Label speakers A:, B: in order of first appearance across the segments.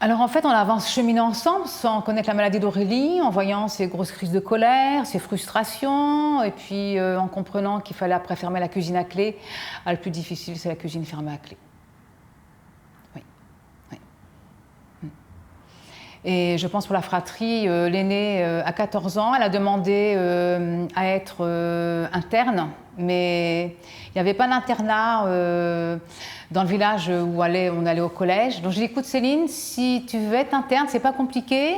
A: Alors en fait, on avance cheminer ensemble sans connaître la maladie d'Aurélie, en voyant ses grosses crises de colère, ses frustrations, et puis en comprenant qu'il fallait après fermer la cuisine à clé. Ah, le plus difficile, c'est la cuisine fermée à clé. Oui. Oui. Et je pense pour la fratrie, l'aînée à 14 ans, elle a demandé à être interne, mais il n'y avait pas d'internat dans le village où on allait au collège. Donc j'ai dit, écoute Céline, si tu veux être interne, c'est pas compliqué.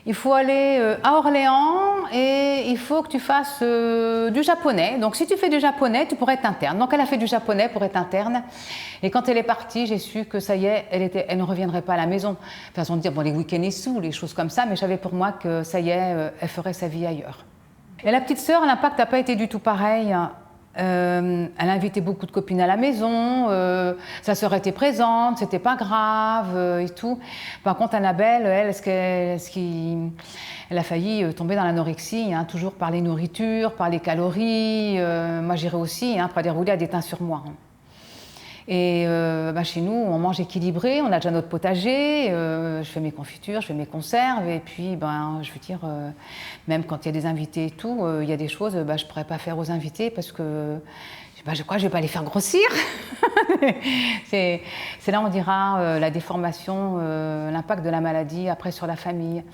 A: Il faut aller à Orléans et il faut que tu fasses du japonais. Donc si tu fais du japonais, tu pourrais être interne. Donc elle a fait du japonais pour être interne. Et quand elle est partie, j'ai su que ça y est, elle ne reviendrait pas à la maison. Façon de dire, bon, les week-ends et sous, les choses comme ça, mais je savais pour moi que ça y est, elle ferait sa vie ailleurs. Et la petite sœur, l'impact n'a pas été du tout pareil. Elle a invité beaucoup de copines à la maison, sa sœur était présente, c'était pas grave et tout. Par contre, Annabelle, elle, elle a failli tomber dans l'anorexie, hein, toujours par les nourritures, par les calories. Moi, j'irais aussi, hein, pour dérouler à des teints sur moi. Hein. Et chez nous, on mange équilibré, on a déjà notre potager, je fais mes confitures, je fais mes conserves, et puis, je veux dire, même quand il y a des invités et tout, il y a des choses je ne pourrais pas faire aux invités parce que je crois que je ne vais pas les faire grossir. C'est là, on dira, la déformation, l'impact de la maladie après sur la famille.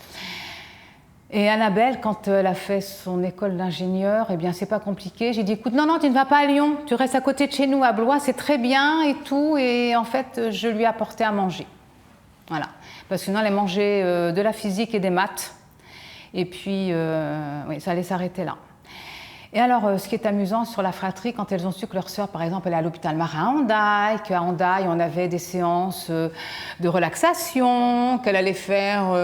A: Et Annabelle, quand elle a fait son école d'ingénieur, eh bien, c'est pas compliqué. J'ai dit, écoute, non, tu ne vas pas à Lyon, tu restes à côté de chez nous, à Blois, c'est très bien et tout. Et en fait, je lui ai apporté à manger. Voilà. Parce que sinon, elle mangeait de la physique et des maths. Et puis, oui, ça allait s'arrêter là. Et alors, ce qui est amusant sur la fratrie, quand elles ont su que leur sœur, par exemple, elle est à l'hôpital marin à Hendaye, qu'à Hendaye, on avait des séances de relaxation, qu'elle allait faire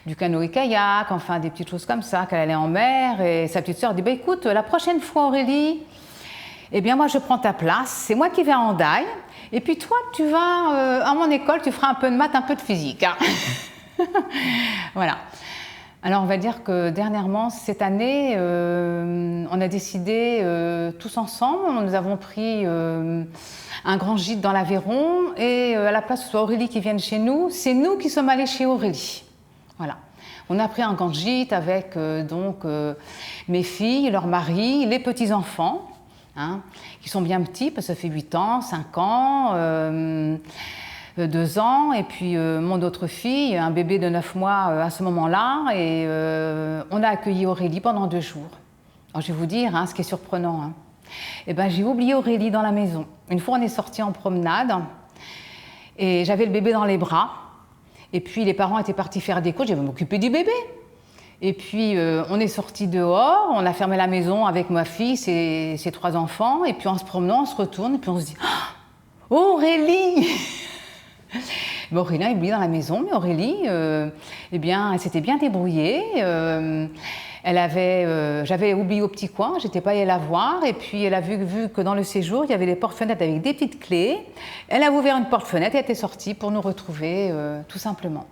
A: du canoë-kayak, enfin des petites choses comme ça, qu'elle allait en mer, et sa petite sœur dit, écoute, la prochaine fois, Aurélie, eh bien, moi, je prends ta place, c'est moi qui vais à Hendaye, et puis toi, tu vas à mon école, tu feras un peu de maths, un peu de physique. Hein. Voilà. Alors on va dire que dernièrement, cette année, on a décidé tous ensemble, nous avons pris un grand gîte dans l'Aveyron et à la place que ce soit Aurélie qui vienne chez nous, c'est nous qui sommes allés chez Aurélie. Voilà. On a pris un grand gîte avec mes filles, leurs maris, les petits-enfants, hein, qui sont bien petits parce que ça fait 8 ans, 5 ans... 2 ans, et puis mon autre fille, un bébé de 9 mois à ce moment-là, et on a accueilli Aurélie pendant 2 jours. Alors, je vais vous dire, hein, ce qui est surprenant, hein. Eh ben, j'ai oublié Aurélie dans la maison. Une fois, on est sortis en promenade, et j'avais le bébé dans les bras, et puis les parents étaient partis faire des courses, je devais m'occuper du bébé. Et puis, on est sortis dehors, on a fermé la maison avec ma fille, ses 3 enfants, et puis en se promenant, on se retourne, et puis on se dit « Oh, Aurélie !» Aurélie est oubliée dans la maison, mais Aurélie, eh bien, elle s'était bien débrouillée. J'avais oublié au petit coin, j'étais pas allée la voir, et puis elle a vu que dans le séjour, il y avait des portes-fenêtres avec des petites clés. Elle a ouvert une porte-fenêtre et elle était sortie pour nous retrouver, tout simplement.